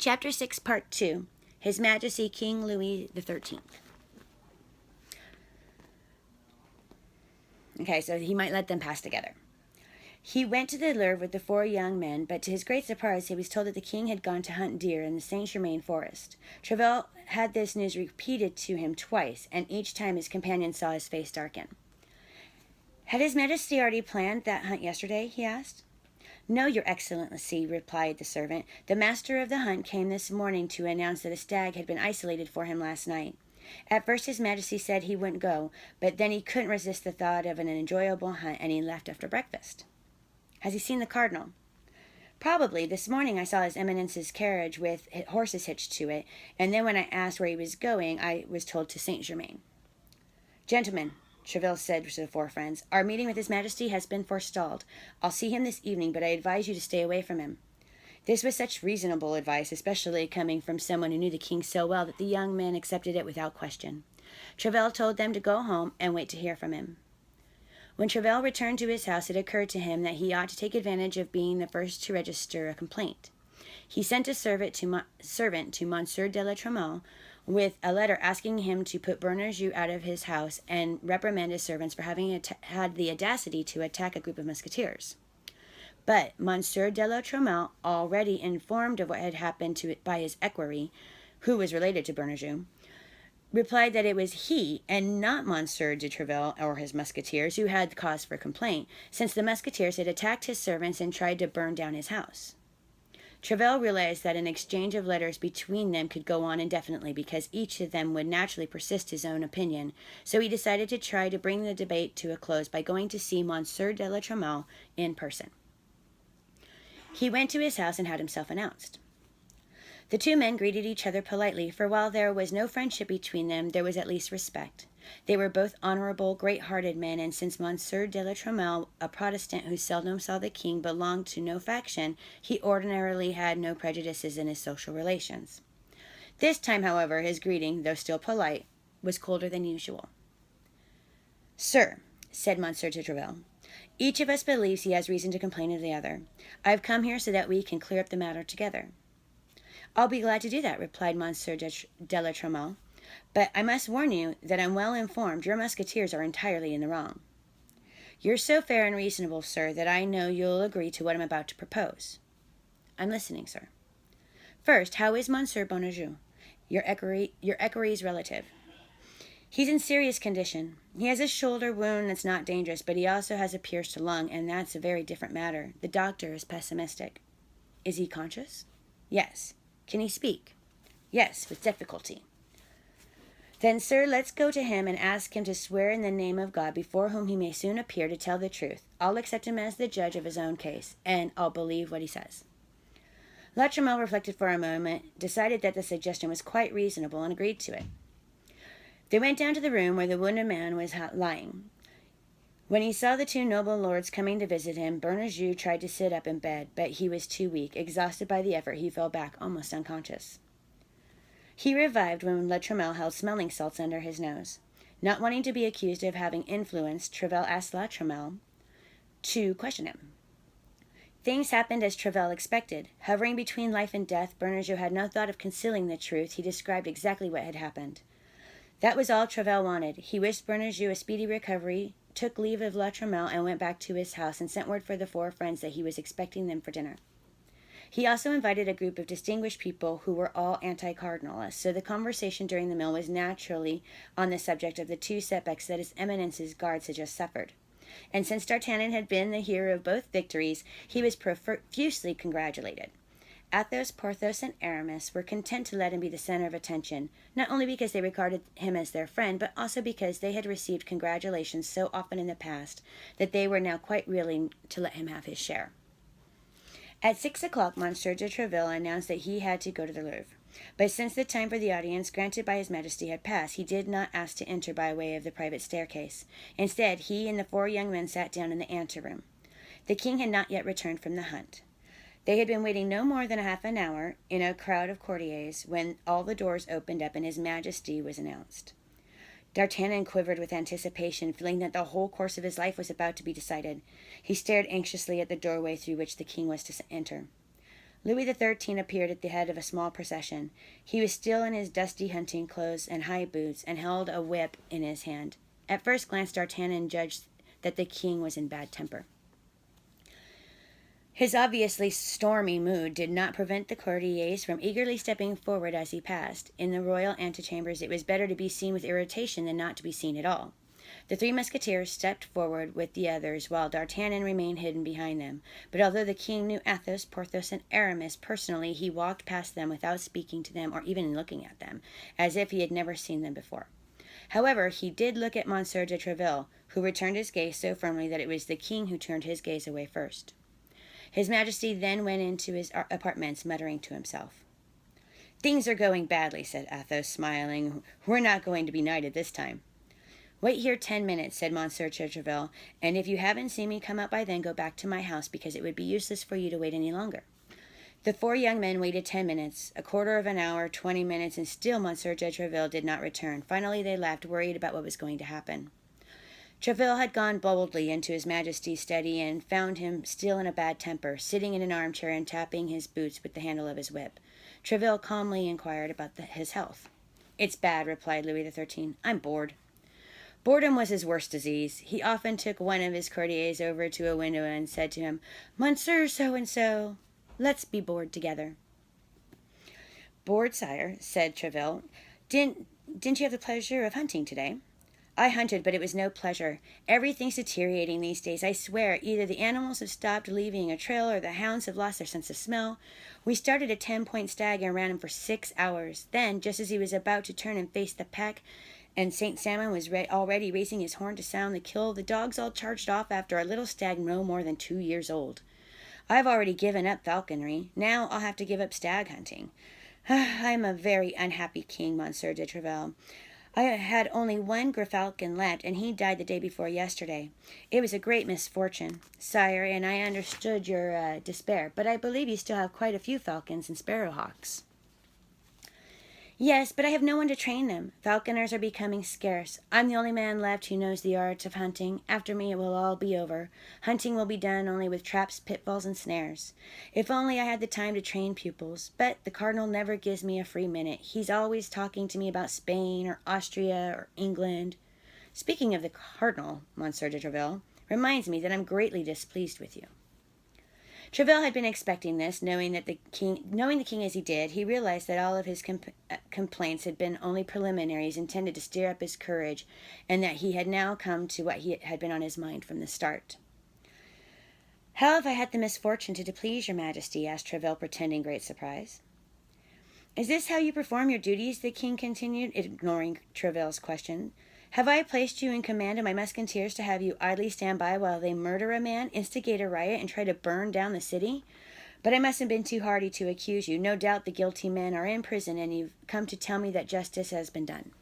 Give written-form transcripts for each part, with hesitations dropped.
Chapter 6, Part 2. His Majesty King Louis the 13th. Okay, so he might let them pass together. He went to the Louvre with the 4 young men, but to his great surprise, he was told that the king had gone to hunt deer in the Saint-Germain forest. Travell had this news repeated to him twice, and each time his companion saw his face darken. "Had His Majesty already planned that hunt yesterday?" he asked. "No, Your Excellency," replied the servant. "The master of the hunt came this morning to announce that a stag had been isolated for him last night. At first His Majesty said he wouldn't go, but then he couldn't resist the thought of an enjoyable hunt, and he left after breakfast." "Has he seen the cardinal?" "Probably. This morning I saw His Eminence's carriage with horses hitched to it, and then when I asked where he was going, I was told to Saint-Germain." "Gentlemen," Travell said to the 4 friends, "our meeting with His Majesty has been forestalled. I'll see him this evening, but I advise you to stay away from him." This was such reasonable advice, especially coming from someone who knew the king so well, that the young men accepted it without question. Travell told them to go home and wait to hear from him. When Travell returned to his house, it occurred to him that he ought to take advantage of being the first to register a complaint. He sent a servant to Monsieur de la Tremouille with a letter asking him to put Bernajoux out of his house and reprimand his servants for having had the audacity to attack a group of musketeers. But Monsieur de la Tremouille, already informed of what had happened to it by his equerry, who was related to Bernajoux, replied that it was he, and not Monsieur de Travell or his musketeers, who had cause for complaint, since the musketeers had attacked his servants and tried to burn down his house. Travell realized that an exchange of letters between them could go on indefinitely, because each of them would naturally persist his own opinion, so he decided to try to bring the debate to a close by going to see Monsieur de la Tremouille in person. He went to his house and had himself announced. The 2 men greeted each other politely, for while there was no friendship between them, there was at least respect. They were both honorable, great-hearted men, and since Monsieur de la Tremouille, a Protestant who seldom saw the king, belonged to no faction, he ordinarily had no prejudices in his social relations. This time, however, his greeting, though still polite, was colder than usual. "Sir," said Monsieur de Travell, "each of us believes he has reason to complain of the other. I have come here so that we can clear up the matter together." "I'll be glad to do that," replied Monsieur de la Tremouille. "But I must warn you that I'm well informed your musketeers are entirely in the wrong." "You're so fair and reasonable, sir, that I know you'll agree to what I'm about to propose." "I'm listening, sir." "First, how is Monsieur Bernajoux, your equerry's relative?" "He's in serious condition. He has a shoulder wound that's not dangerous, but he also has a pierced lung, and that's a very different matter. The doctor is pessimistic." "Is he conscious?" "Yes." "Can he speak?" "Yes, with difficulty." "Then, sir, let's go to him and ask him to swear in the name of God, before whom he may soon appear, to tell the truth. I'll accept him as the judge of his own case, and I'll believe what he says." La Tremouille reflected for a moment, decided that the suggestion was quite reasonable, and agreed to it. They went down to the room where the wounded man was lying. When he saw the 2 noble lords coming to visit him, Bernajoux tried to sit up in bed, but he was too weak. Exhausted by the effort, he fell back almost unconscious. He revived when La Tremouille held smelling salts under his nose. Not wanting to be accused of having influence, Travell asked La Tremouille to question him. Things happened as Travell expected. Hovering between life and death, Bernajoux had no thought of concealing the truth. He described exactly what had happened. That was all Travell wanted. He wished Bernajoux a speedy recovery, took leave of La Tremouille, and went back to his house, and sent word for the 4 friends that he was expecting them for dinner. He also invited a group of distinguished people who were all anti-cardinalists, so the conversation during the meal was naturally on the subject of the 2 setbacks that His Eminence's guards had just suffered. And since D'Artagnan had been the hero of both victories, he was profusely congratulated. Athos, Porthos, and Aramis were content to let him be the center of attention, not only because they regarded him as their friend, but also because they had received congratulations so often in the past that they were now quite willing to let him have his share. At 6 o'clock, Monsieur de Travell announced that he had to go to the Louvre. But since the time for the audience granted by His Majesty had passed, he did not ask to enter by way of the private staircase. Instead, he and the 4 young men sat down in the anteroom. The king had not yet returned from the hunt. They had been waiting no more than half an hour in a crowd of courtiers when all the doors opened up and His Majesty was announced. D'Artagnan quivered with anticipation, feeling that the whole course of his life was about to be decided. He stared anxiously at the doorway through which the king was to enter. Louis XIII appeared at the head of a small procession. He was still in his dusty hunting clothes and high boots, and held a whip in his hand. At first glance, D'Artagnan judged that the king was in bad temper. His obviously stormy mood did not prevent the courtiers from eagerly stepping forward as he passed. In the royal antechambers, it was better to be seen with irritation than not to be seen at all. The Three Musketeers stepped forward with the others, while D'Artagnan remained hidden behind them. But although the king knew Athos, Porthos, and Aramis personally, he walked past them without speaking to them or even looking at them, as if he had never seen them before. However, he did look at Monsieur de Treville, who returned his gaze so firmly that it was the king who turned his gaze away first. His Majesty then went into his apartments, muttering to himself. "Things are going badly," said Athos, smiling. "We're not going to be knighted this time." "Wait here 10 minutes," said Monsieur de Treville, "and if you haven't seen me come out by then, go back to my house, because it would be useless for you to wait any longer." The four young men waited 10 minutes, a quarter of an hour, 20 minutes, and still Monsieur de Treville did not return. Finally, they left, worried about what was going to happen. Treville had gone boldly into His Majesty's study and found him still in a bad temper, sitting in an armchair and tapping his boots with the handle of his whip. Treville calmly inquired about his health. "It's bad," replied Louis XIII. "I'm bored." Boredom was his worst disease. He often took one of his courtiers over to a window and said to him, "Monsieur so-and-so, let's be bored together." "Bored, sire," said Treville. Didn't you have the pleasure of hunting today?" "I hunted, but it was no pleasure. Everything's deteriorating these days, I swear. Either the animals have stopped leaving a trail or the hounds have lost their sense of smell. We started a 10-point stag and ran him for 6 hours. Then, just as he was about to turn and face the pack, and St. Simon was already raising his horn to sound the kill, the dogs all charged off after a little stag no more than 2 years old. I've already given up falconry. Now I'll have to give up stag hunting. I'm a very unhappy king, Monsieur de Treville. I had only one gerfalcon left, and he died the day before yesterday. It was a great misfortune, sire, and I understood your despair, but I believe you still have quite a few falcons and sparrowhawks." "Yes, but I have no one to train them. Falconers are becoming scarce. I'm the only man left who knows the art of hunting. After me it will all be over. Hunting will be done only with traps, pitfalls, and snares. If only I had the time to train pupils. But the cardinal never gives me a free minute. He's always talking to me about Spain or Austria or England." "Speaking of the cardinal, Monsieur de Treville, reminds me that I'm greatly displeased with you." Treville had been expecting this, knowing the king as he did. He realized that all of his complaints had been only preliminaries intended to stir up his courage, and that he had now come to what had been on his mind from the start. "How have I had the misfortune to displease your Majesty?" asked Treville, pretending great surprise. "Is this how you perform your duties?" the king continued, ignoring Treville's question. "Have I placed you in command of my musketeers to have you idly stand by while they murder a man, instigate a riot, and try to burn down the city? But I mustn't have been too hardy to accuse you. No doubt the guilty men are in prison, and you've come to tell me that justice has been done."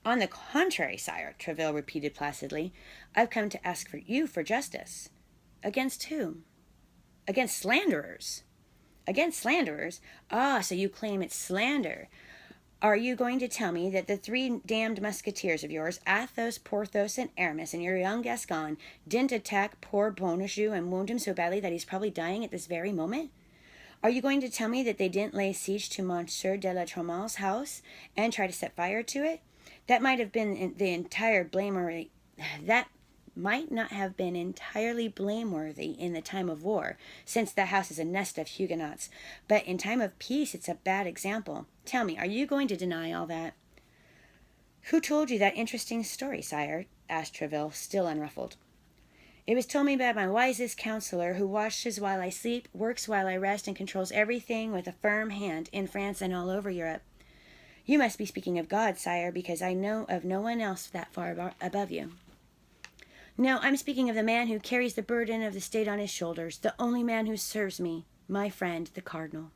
"On the contrary, sire," Treville repeated placidly, "I've come to ask for justice." "Against whom?" "Against slanderers." "Against slanderers? Ah, so you claim it's slander. Are you going to tell me that the 3 damned musketeers of yours, Athos, Porthos, and Aramis, and your young Gascon, didn't attack poor Bonacieux and wound him so badly that he's probably dying at this very moment? Are you going to tell me that they didn't lay siege to Monsieur de la Tremoille's house and try to set fire to it? That might not have been entirely blameworthy in the time of war, since the house is a nest of Huguenots, but in time of peace it's a bad example. Tell me, are you going to deny all that?" "Who told you that interesting story, sire?" asked Treville, still unruffled. "It was told me by my wisest counselor, who watches while I sleep, works while I rest, and controls everything with a firm hand in France and all over Europe." "You must be speaking of God, sire, because I know of no one else that far above you." "No, I'm speaking of the man who carries the burden of the state on his shoulders, the only man who serves me, my friend, the cardinal."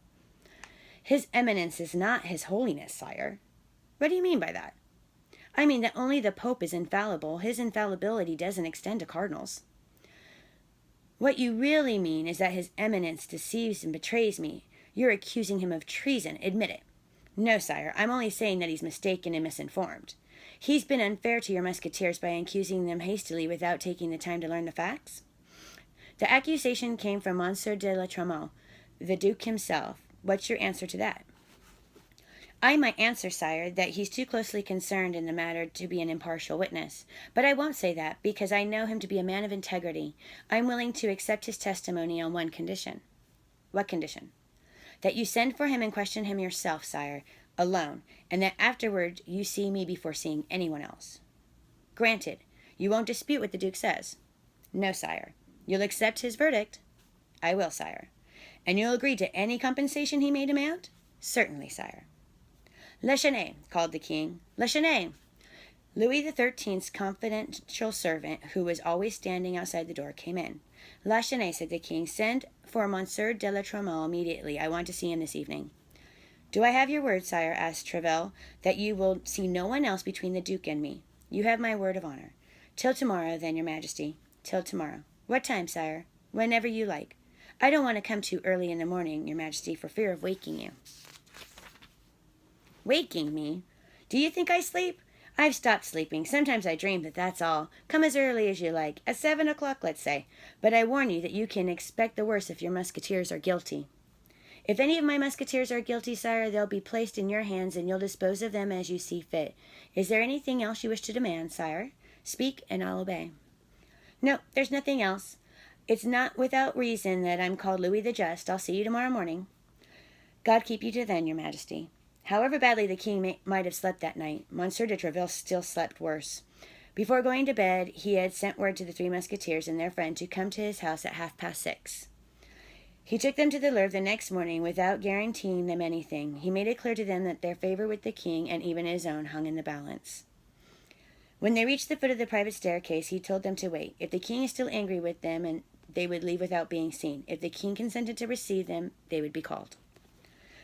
"His Eminence is not His Holiness, sire." "What do you mean by that?" "I mean that only the Pope is infallible. His infallibility doesn't extend to cardinals." "What you really mean is that His Eminence deceives and betrays me. You're accusing him of treason. Admit it." "No, sire, I'm only saying that he's mistaken and misinformed. He's been unfair to your musketeers by accusing them hastily without taking the time to learn the facts." "The accusation came from Monsieur de la Tremoille. the Duke himself. What's your answer to that?" "I might answer, sire, that he's too closely concerned in the matter to be an impartial witness. But I won't say that, because I know him to be a man of integrity. I'm willing to accept his testimony on one condition." "What condition?" "That you send for him and question him yourself, sire, alone, and that afterward you see me before seeing anyone else." "Granted. You won't dispute what the Duke says?" "No, sire." "You'll accept his verdict?" "I will, sire." "And you'll agree to any compensation he may demand?" "Certainly, sire." "Lachenay," called the king. "Lachenay!" Louis XIII's confidential servant, who was always standing outside the door, came in. "Lachenay," said the king, "send for Monsieur de la Tremouille immediately. I want to see him this evening." "Do I have your word, sire," asked Tréville, "that you will see no one else between the Duke and me?" "You have my word of honor." "Till tomorrow, then, your Majesty." "Till tomorrow." "What time, sire?" "Whenever you like." "I don't want to come too early in the morning, your Majesty, for fear of waking you." "Waking me? Do you think I sleep? I've stopped sleeping. Sometimes I dream, but that's all. Come as early as you like. At 7 o'clock, let's say. But I warn you that you can expect the worst if your musketeers are guilty." "If any of my musketeers are guilty, sire, they'll be placed in your hands, and you'll dispose of them as you see fit. Is there anything else you wish to demand, sire? Speak, and I'll obey." "No, there's nothing else. It's not without reason that I'm called Louis the Just. I'll see you tomorrow morning." "God keep you to then, your Majesty." However badly the king might have slept that night, Monsieur de Treville still slept worse. Before going to bed, he had sent word to the Three Musketeers and their friend to come to his house at 6:30. He took them to the Louvre the next morning without guaranteeing them anything. He made it clear to them that their favor with the king and even his own hung in the balance. When they reached the foot of the private staircase, he told them to wait. If the king is still angry with them, and they would leave without being seen. If the king consented to receive them, they would be called.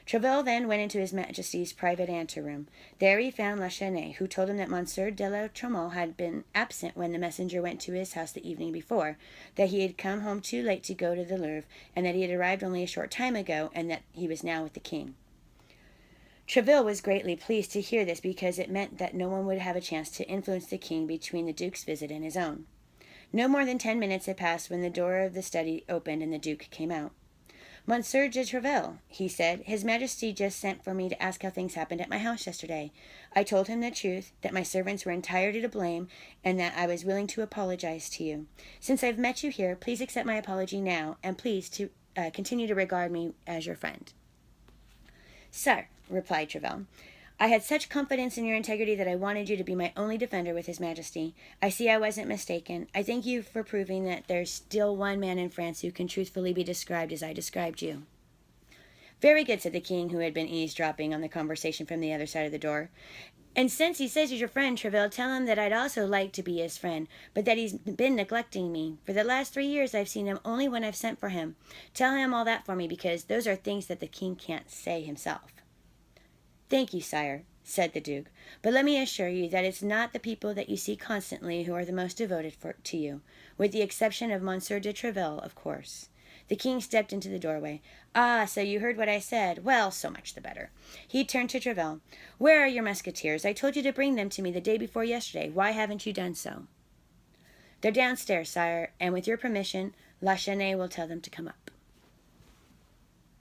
Tréville then went into his Majesty's private anteroom. There he found Lachenay, who told him that Monsieur de la Tremouille had been absent when the messenger went to his house the evening before, that he had come home too late to go to the Louvre, and that he had arrived only a short time ago, and that he was now with the king. Tréville was greatly pleased to hear this, because it meant that no one would have a chance to influence the king between the Duke's visit and his own. No more than 10 minutes had passed when the door of the study opened and the Duke came out. "Monsieur de Tréville," he said, "His Majesty just sent for me to ask how things happened at my house yesterday. I told him the truth, that my servants were entirely to blame, and that I was willing to apologize to you. Since I've met you here, please accept my apology now, and please to continue to regard me as your friend." "Sir," replied Tréville, "I had such confidence in your integrity that I wanted you to be my only defender with His Majesty. I see I wasn't mistaken. I thank you for proving that there's still one man in France who can truthfully be described as I described you." "Very good," said the king, who had been eavesdropping on the conversation from the other side of the door. "And since he says he's your friend, Tréville, tell him that I'd also like to be his friend, but that he's been neglecting me. For the last 3 years I've seen him only when I've sent for him. Tell him all that for me, because those are things that the king can't say himself." "Thank you, sire," said the Duke, "but let me assure you that it's not the people that you see constantly who are the most devoted to you, with the exception of Monsieur de Tréville, of course." The king stepped into the doorway. "Ah, so you heard what I said. Well, so much the better." He turned to Tréville. "Where are your musketeers? I told you to bring them to me the day before yesterday. Why haven't you done so?" "They're downstairs, sire, and with your permission, Lachenay will tell them to come up."